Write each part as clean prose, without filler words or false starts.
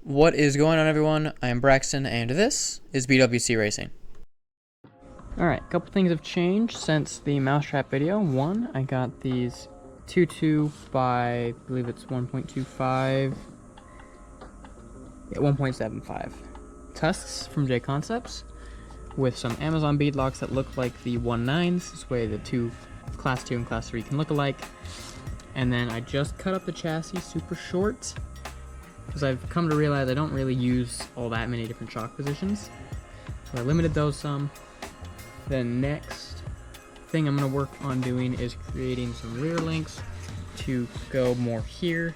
What is going on, everyone? I am Braxton, and this is BWC Racing. Alright, a couple things have changed since the mousetrap video. One, I got these 2.2 by, I believe it's 1.25, yeah, 1.75 tusks from J Concepts with some Amazon beadlocks that look like the 1.9s. This way the two Class 2 and Class 3 can look alike. And then I just cut up the chassis super short, because I've come to realize I don't really use all that many different shock positions. So I limited those some. The next thing I'm going to work on doing is creating some rear links to go more here.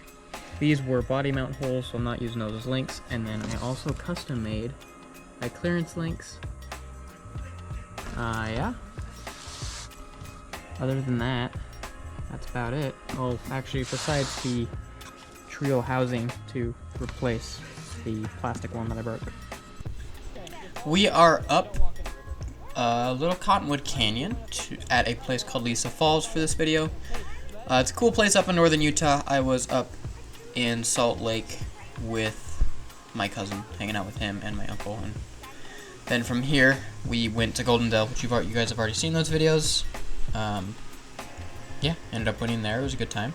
These were body mount holes, so I'm not using those as links. And then I also custom made my clearance links. Yeah. Other than that, that's about it. Oh, actually, besides the trio housing to replace the plastic one that I broke. We are up a little Cottonwood Canyon at a place called Lisa Falls for this video. It's a cool place up in northern Utah. I was up in Salt Lake with my cousin, hanging out with him and my uncle, and then from here we went to Golden Dell, which you guys have already seen those videos. Yeah, ended up winning there. It was a good time.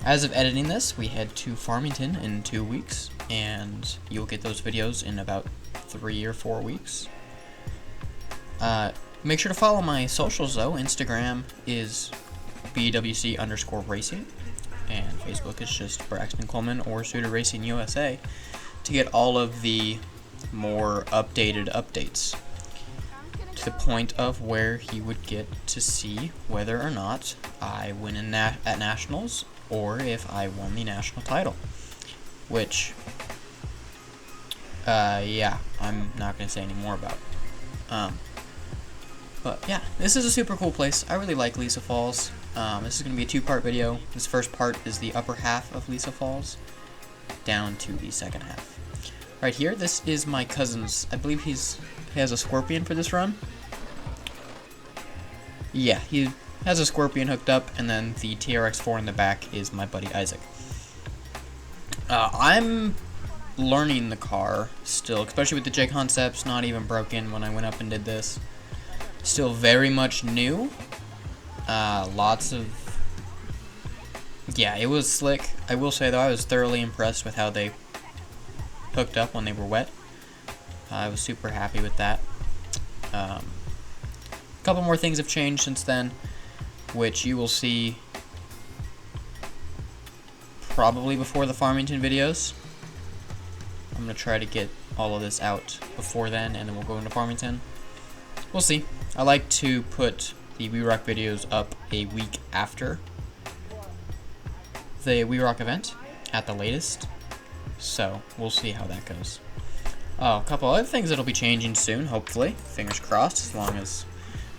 As of editing this, we head to Farmington in 2 weeks, and you'll get those videos in about 3 or 4 weeks. Make sure to follow my socials though. Instagram is BWC_racing, and Facebook is just Braxton Coleman or Suitor Racing USA to get all of the more updated updates, to the point of where he would get to see whether or not I win at Nationals, or if I won the national title, which, yeah, I'm not going to say any more about. But yeah, this is a super cool place. I really like Lisa Falls. This is going to be a two-part video. This first part is the upper half of Lisa Falls, down to the second half. Right here, this is my cousin's. I believe he has a Scorpion for this run. Yeah, he has a Scorpion hooked up, and then the TRX4 in the back is my buddy Isaac. I'm learning the car still, especially with the J Concepts not even broken when I went up and did this. Still very much new. Lots of... Yeah, it was slick. I will say, though, I was thoroughly impressed with how they hooked up when they were wet. I was super happy with that. A couple more things have changed since then, which you will see probably before the Farmington videos. I'm going to try to get all of this out before then, and then we'll go into Farmington. We'll see. I like to put the We Rock videos up a week after the We Rock event, at the latest. So, we'll see how that goes. Oh, a couple other things that'll be changing soon, hopefully. Fingers crossed, as long as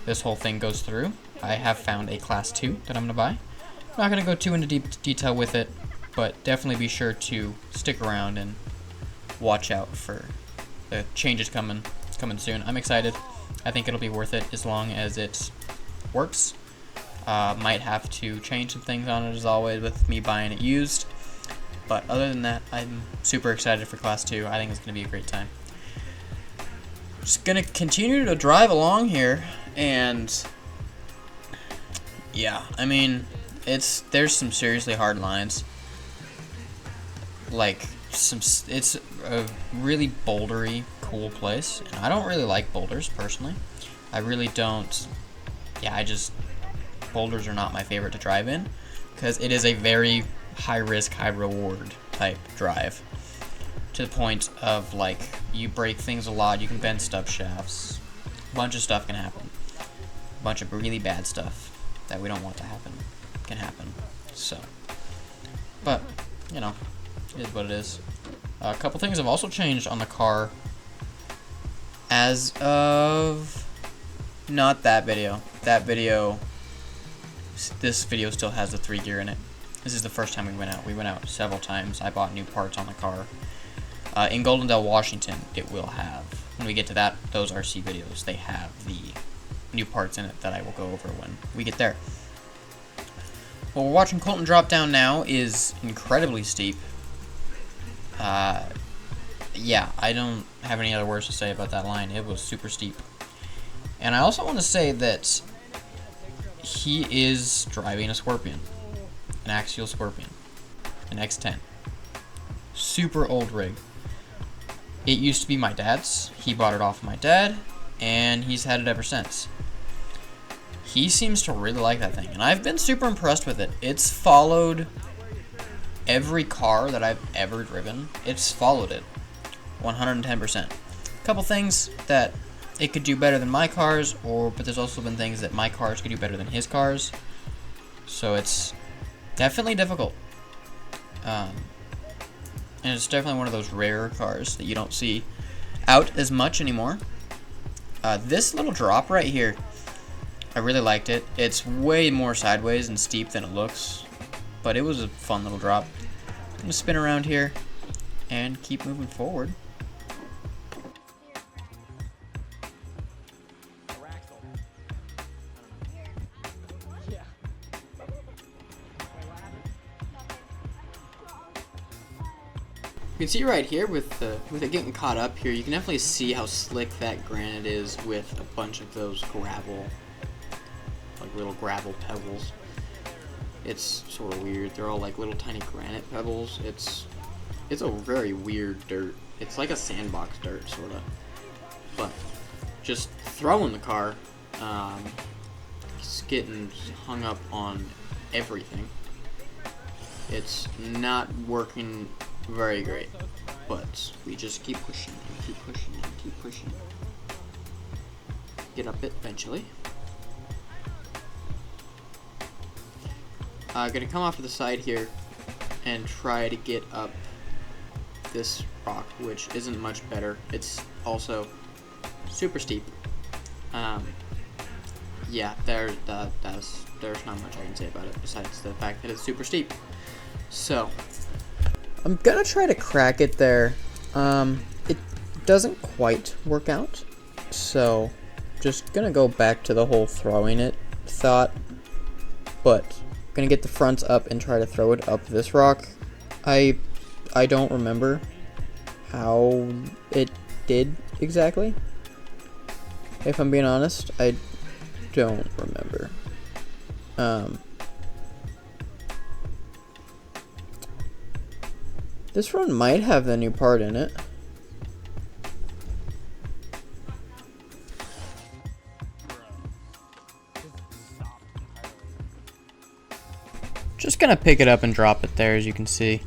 this whole thing goes through. I have found a Class 2 that I'm going to buy. I'm not going to go too into deep detail with it, but definitely be sure to stick around and watch out for the changes coming soon. I'm excited. I think it'll be worth it as long as it works. Might have to change some things on it as always with me buying it used. But other than that, I'm super excited for Class 2. I think it's going to be a great time. Just going to continue to drive along here, and yeah, I mean, there's some seriously hard lines. Like, it's a really bouldery, cool place, and I don't really like boulders, personally. I really don't. Yeah, boulders are not my favorite to drive in, because it is a very high risk, high reward type drive, to the point of, like, you break things a lot, you can bend stub shafts, a bunch of stuff can happen, a bunch of really bad stuff that we don't want to happen can happen. So, but you know, it is what it is. A couple things have also changed on the car as of not that video. This video still has the 3 gear in it. This is the first time we went out. We went out several times. I bought new parts on the car. In Golden Dell, Washington, it will have, when we get to those RC videos, they have the new parts in it that I will go over when we get there. What we're watching Colton drop down now is incredibly steep. yeah, I don't have any other words to say about that line. It was super steep. And I also want to say that he is driving a Scorpion, an axial Scorpion, an X10. Super old rig. It used to be my dad's. He bought it off my dad, and he's had it ever since. He seems to really like that thing, and I've been super impressed with it. It's followed every car that I've ever driven. It's followed it 110%. A couple things that it could do better than my cars, but there's also been things that my cars could do better than his cars. So it's definitely difficult. And it's definitely one of those rarer cars that you don't see out as much anymore. This little drop right here, I really liked it. It's way more sideways and steep than it looks, but it was a fun little drop. I'm gonna spin around here and keep moving forward. You can see right here with it getting caught up here, you can definitely see how slick that granite is with a bunch of those gravel, like little gravel pebbles. It's sort of weird. They're all like little tiny granite pebbles. It's a very weird dirt. It's like a sandbox dirt, sort of. But just throwing the car, it's getting hung up on everything. It's not working very great, but we just keep pushing and keep pushing and keep pushing. Get up it eventually. Gonna come off to the side here and try to get up this rock, which isn't much better. It's also super steep. Yeah, there's not much I can say about it besides the fact that it's super steep. So I'm gonna try to crack it there. It doesn't quite work out, so just gonna go back to the whole throwing it thought, but gonna get the fronts up and try to throw it up this rock. I don't remember how it did exactly. If I'm being honest, I don't remember. This run might have the new part in it. Just gonna pick it up and drop it there, as you can see.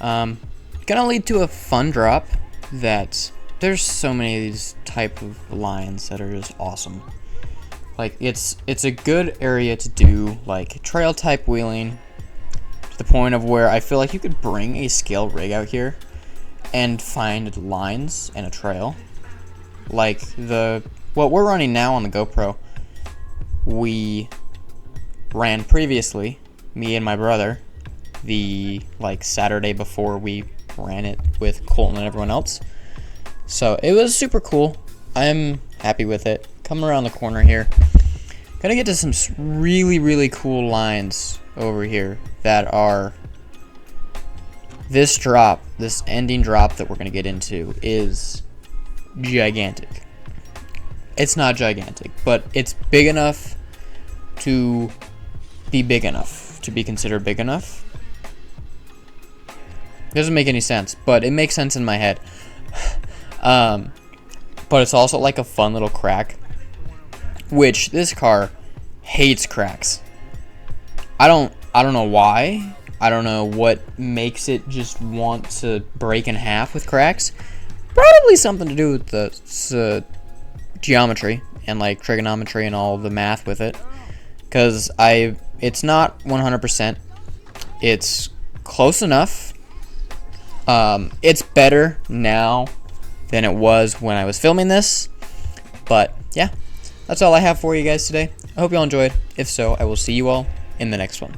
Gonna lead to a fun drop that there's so many of these type of lines that are just awesome. Like it's a good area to do like trail type wheeling, to the point of where I feel like you could bring a scale rig out here and find lines and a trail. Like what we're running now on the GoPro, we ran previously, me and my brother, the Saturday before we ran it with Colton and everyone else. So it was super cool. I'm happy with it. Coming around the corner here, gonna get to some really cool lines over here that are this ending drop that we're gonna get into is gigantic. It's not gigantic, but it's big enough to be big enough to be considered big enough. It doesn't make any sense, but it makes sense in my head. But it's also like a fun little crack, which this car hates cracks. I don't know why. I don't know what makes it just want to break in half with cracks. Probably something to do with the geometry and like trigonometry and all the math with it. Because it's not 100%. It's close enough. It's better now than it was when I was filming this. But yeah, that's all I have for you guys today. I hope you all enjoyed. If so, I will see you all in the next one.